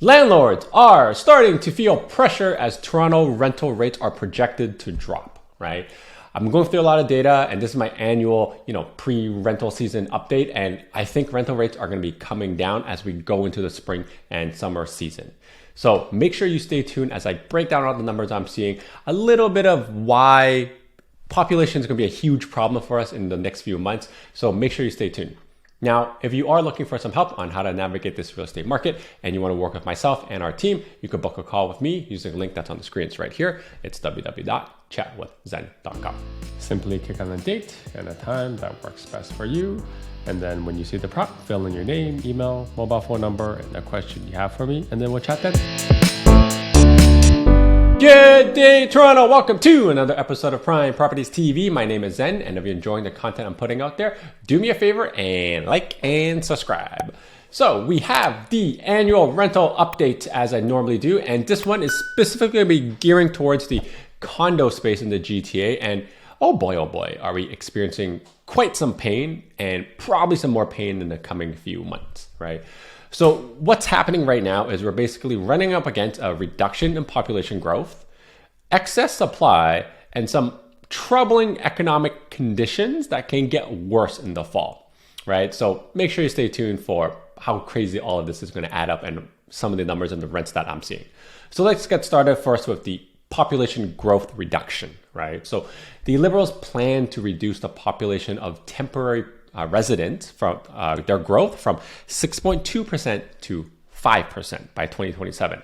Landlords are starting to feel pressure as Toronto rental rates are projected to drop, right? I'm going through a lot of data and this is my annual, pre-rental season update. And I think rental rates are going to be coming down as we go into the spring and summer season. So make sure you stay tuned as I break down all the numbers I'm seeing, a little bit of why population is going to be a huge problem for us in the next few months. So make sure you stay tuned. Now, if you are looking for some help on how to navigate this real estate market and you want to work with myself and our team, you could book a call with me using a link that's on the screen. It's right here. It's www.chatwithzen.com. Simply click on a date and a time that works best for you. And then when you see the prompt, fill in your name, email, mobile phone number, and the question you have for me, and then we'll chat then. Good day, Toronto. Welcome to another episode of Prime Properties TV. My name is Zen, and if you're enjoying the content I'm putting out there, do me a favor and like and subscribe. So we have the annual rental update as I normally do, and this one is specifically going to be gearing towards the condo space in the GTA. And oh boy, are we experiencing quite some pain and probably some more pain in the coming few months, right? So what's happening right now is we're basically running up against a reduction in population growth, excess supply, and some troubling economic conditions that can get worse in the fall, right? So make sure you stay tuned for how crazy all of this is going to add up and some of the numbers and the rents that I'm seeing. So let's get started first with the population growth reduction, right? So the Liberals plan to reduce the population of temporary residents from their growth from 6.2% to 5% by 2027.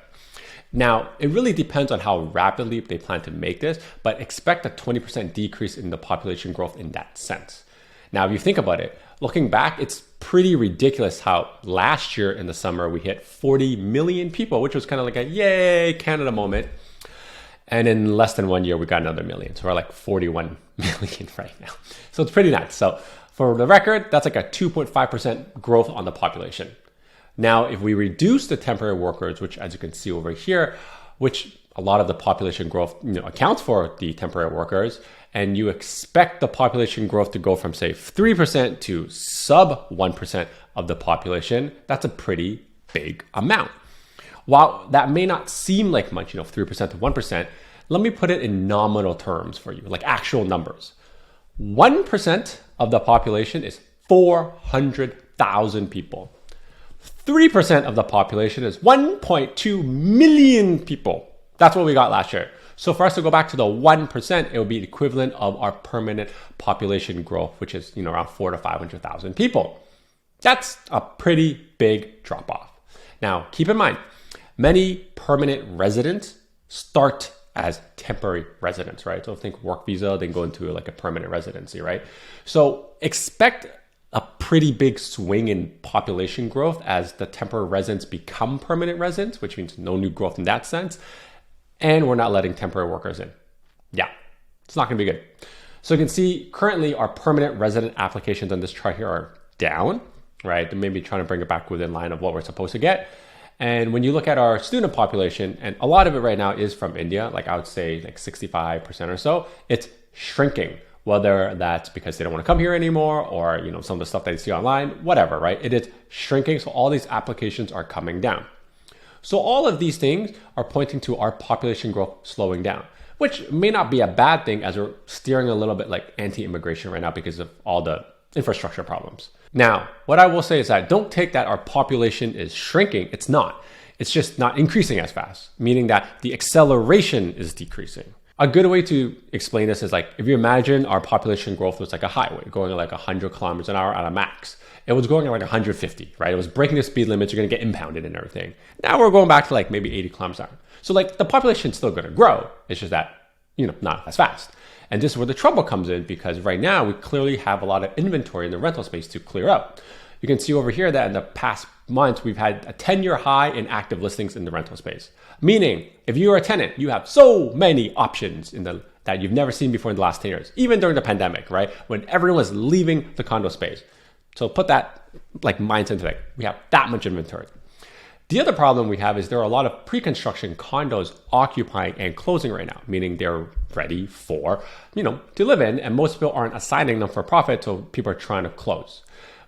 Now, it really depends on how rapidly they plan to make this, but expect a 20% decrease in the population growth in that sense. Now, if you think about it, looking back, it's pretty ridiculous how last year in the summer we hit 40 million people, which was kind of like a yay Canada moment. And in less than 1 year, we got another million. So we're like 41 million right now. So it's pretty nuts. So for the record, that's like a 2.5% growth on the population. Now, if we reduce the temporary workers, which as you can see over here, which a lot of the population growth accounts for the temporary workers, and you expect the population growth to go from say 3% to sub 1% of the population, that's a pretty big amount. While that may not seem like much, 3% to 1%, let me put it in nominal terms for you, like actual numbers. 1% of the population is 400,000 people. 3% of the population is 1.2 million people. That's what we got last year. So for us to go back to the 1%, it would be the equivalent of our permanent population growth, which is around 400,000 to 500,000 people. That's a pretty big drop off. Now, keep in mind, many permanent residents start as temporary residents, right? So think work visa, then go into like a permanent residency, right? So expect a pretty big swing in population growth as the temporary residents become permanent residents, which means no new growth in that sense. And we're not letting temporary workers in. Yeah, it's not gonna be good. So you can see currently our permanent resident applications on this chart here are down, right? They may be trying to bring it back within line of what we're supposed to get. And when you look at our student population, and a lot of it right now is from India, like I would say like 65% or so, it's shrinking. Whether that's because they don't want to come here anymore or some of the stuff that you see online, whatever, right? It is shrinking. So all these applications are coming down. So all of these things are pointing to our population growth slowing down, which may not be a bad thing as we're steering a little bit like anti-immigration right now because of all the infrastructure problems. Now, what I will say is that don't take that our population is shrinking. It's not. It's just not increasing as fast, meaning that the acceleration is decreasing. A good way to explain this is like, if you imagine our population growth was like a highway going at like 100 kilometers an hour at a max. It was going at like 150, right? It was breaking the speed limits. You're going to get impounded and everything. Now we're going back to like maybe 80 kilometers an hour. So like the population's still going to grow. It's just that, not as fast. And this is where the trouble comes in because right now we clearly have a lot of inventory in the rental space to clear out. You can see over here that in the past months, we've had a 10-year high in active listings in the rental space. Meaning, if you're a tenant, you have so many options that you've never seen before in the last 10 years, even during the pandemic, right? When everyone was leaving the condo space. So put that like mindset into it. We have that much inventory. The other problem we have is there are a lot of pre-construction condos occupying and closing right now, meaning they're ready for, to live in, and most people aren't assigning them for profit, so people are trying to close.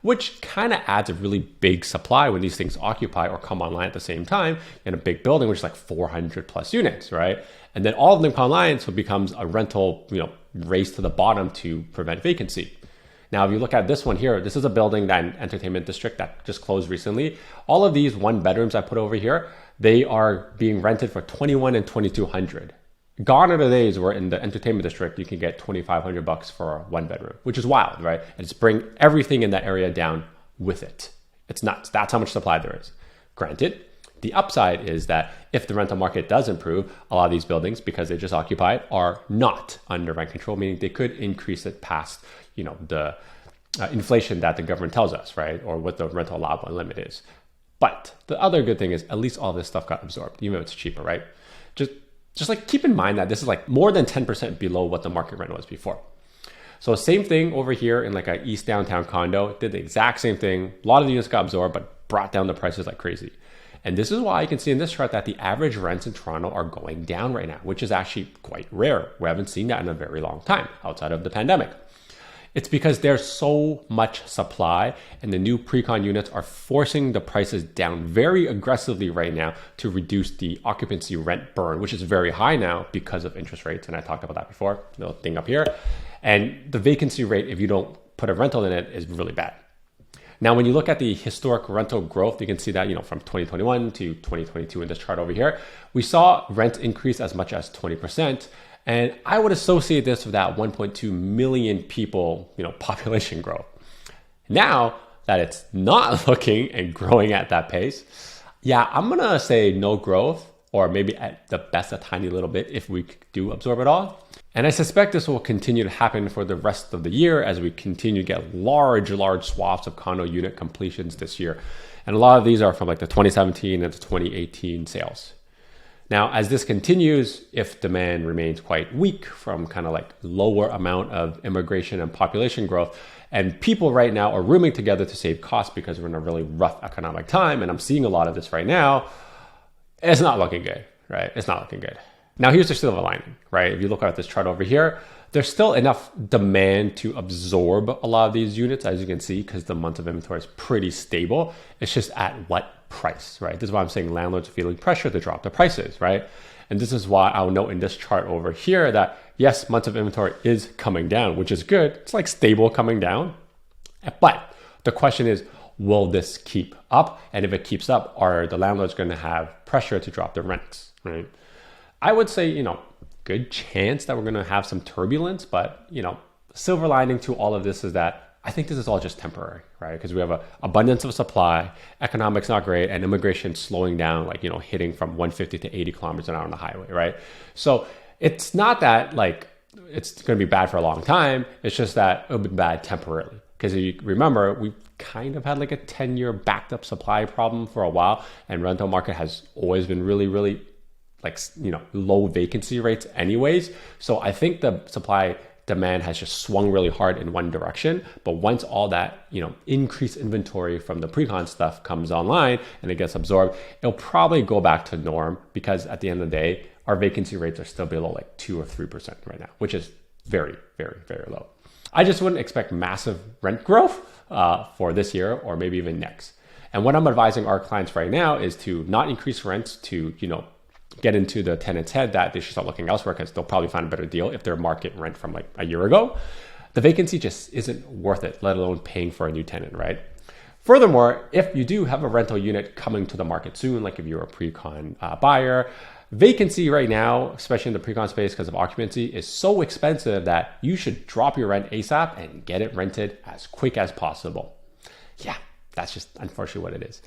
which kind of adds a really big supply when these things occupy or come online at the same time in a big building, which is like 400 plus units, right? And then all of them come online, so it becomes a rental, race to the bottom to prevent vacancy. Now, if you look at this one here, this is a building, that entertainment district that just closed recently. All of these one bedrooms I put over here, they are being rented for $2,100 and $2,200. Gone are the days where in the entertainment district, you can get $2,500 for a one bedroom, which is wild, right? And it's bring everything in that area down with it. It's nuts. That's how much supply there is. Granted, the upside is that if the rental market does improve, a lot of these buildings, because they just occupied, are not under rent control, meaning they could increase it past, the inflation that the government tells us, right? Or what the rental allowable limit is. But the other good thing is at least all this stuff got absorbed, even if it's cheaper, right? Just like keep in mind that this is like more than 10% below what the market rent was before. So same thing over here in like a East downtown condo, did the exact same thing. A lot of the units got absorbed, but brought down the prices like crazy. And this is why you can see in this chart that the average rents in Toronto are going down right now, which is actually quite rare. We haven't seen that in a very long time outside of the pandemic. It's because there's so much supply and the new pre-con units are forcing the prices down very aggressively right now to reduce the occupancy rent burn, which is very high now because of interest rates. And I talked about that before, the thing up here. And the vacancy rate, if you don't put a rental in it, is really bad. Now, when you look at the historic rental growth, you can see that, from 2021 to 2022 in this chart over here, we saw rent increase as much as 20%. And I would associate this with that 1.2 million people, population growth. Now that it's not looking and growing at that pace, I'm going to say no growth, or maybe at the best a tiny little bit if we do absorb it all. And I suspect this will continue to happen for the rest of the year as we continue to get large swaths of condo unit completions this year. And a lot of these are from like the 2017 and the 2018 sales. Now, as this continues, if demand remains quite weak from kind of like lower amount of immigration and population growth, and people right now are rooming together to save costs because we're in a really rough economic time, and I'm seeing a lot of this right now, it's not looking good, right? It's not looking good. Now, here's the silver lining, right? If you look at this chart over here, there's still enough demand to absorb a lot of these units, as you can see, because the months of inventory is pretty stable. It's just at what price, right? This is why I'm saying landlords are feeling pressure to drop the prices, right? And this is why I'll note in this chart over here that yes, months of inventory is coming down, which is good. It's like stable coming down. But the question is, will this keep up? And if it keeps up, are the landlords going to have pressure to drop their rents, right? I would say, good chance that we're going to have some turbulence, but, silver lining to all of this is that I think this is all just temporary, right? Because we have an abundance of supply, economics not great, and immigration slowing down, like, hitting from 150 to 80 kilometers an hour on the highway, right? So it's not that like it's going to be bad for a long time. It's just that it'll be bad temporarily. Because if you remember, we kind of had like a 10-year backed up supply problem for a while, and rental market has always been really like, low vacancy rates anyways. So I think the supply demand has just swung really hard in one direction. But once all that, increased inventory from the pre-con stuff comes online and it gets absorbed, it'll probably go back to norm, because at the end of the day, our vacancy rates are still below like 2 or 3% right now, which is very low. I just wouldn't expect massive rent growth for this year or maybe even next. And what I'm advising our clients right now is to not increase rents, to, get into the tenant's head that they should start looking elsewhere because they'll probably find a better deal if they're market rent from like a year ago. The vacancy just isn't worth it, let alone paying for a new tenant, right? Furthermore, if you do have a rental unit coming to the market soon, like if you're a pre-con buyer, vacancy right now, especially in the pre-con space because of occupancy, is so expensive that you should drop your rent ASAP and get it rented as quick as possible. Yeah, that's just unfortunately what it is.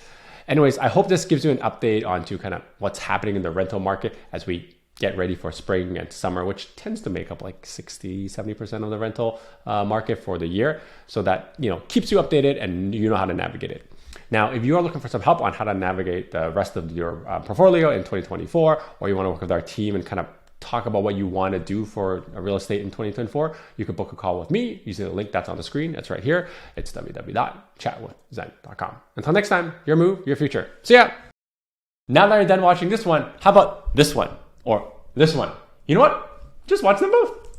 Anyways, I hope this gives you an update on to kind of what's happening in the rental market as we get ready for spring and summer, which tends to make up like 60-70% of the rental market for the year. So that, keeps you updated and you know how to navigate it. Now, if you are looking for some help on how to navigate the rest of your portfolio in 2024, or you want to work with our team and kind of talk about what you want to do for real estate in 2024, you can book a call with me using the link that's on the screen. That's right here. It's www.chatwithzen.com. Until next time, your move, your future. See ya. Now that you're done watching this one, how about this one or this one? You know what? Just watch them both.